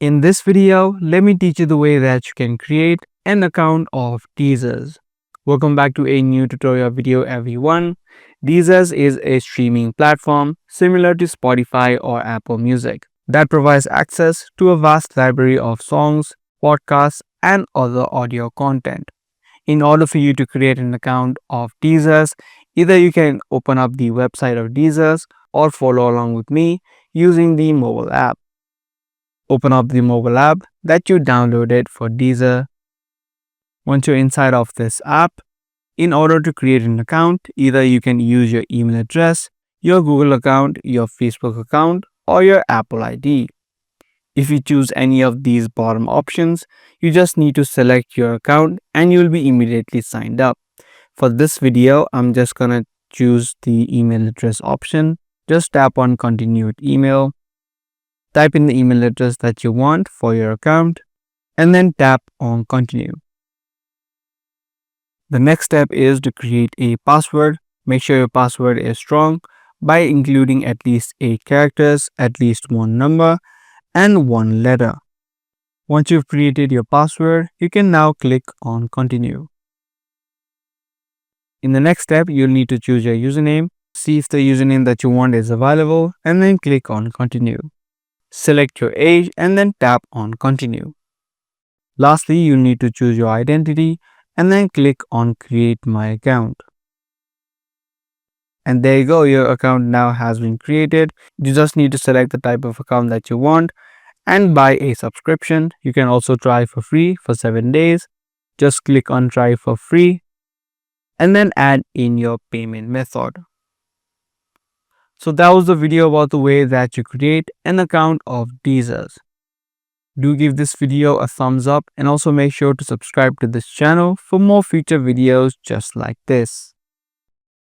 In this video, let me teach you the way that you can create an account of Teasers. Welcome back to a new tutorial video everyone. Deezer is a streaming platform similar to Spotify or Apple Music that provides access to a vast library of songs, podcasts, and other audio content. In order for you to create an account of Teasers, either you can open up the website of Deezer or follow along with me using the mobile app. Open up the mobile app that you downloaded for Deezer. Once you're inside of this app, in order to create an account, either you can use your email address, your Google account, your Facebook account, or your Apple ID. If you choose any of these bottom options, you just need to select your account and you'll be immediately signed up. For this video, I'm just gonna choose the email address option. Just tap on continue with email. Type in the email address that you want for your account and then tap on continue. The next step is to create a password. Make sure your password is strong by including at least 8 characters, at least one number, and one letter. Once you've created your password, you can now click on continue. In the next step, you'll need to choose your username, see if the username that you want is available, and then click on continue. Select your age and then tap on continue. Lastly, you'll need to choose your identity and then click on create my account. And there you go, your account now has been created. You just need to select the type of account that you want and buy a subscription. You can also try for free for 7 days. Just click on try for free and then add in your payment method. So that was the video about the way that you create an account of Deezer. Do give this video a thumbs up and also make sure to subscribe to this channel for more future videos just like this.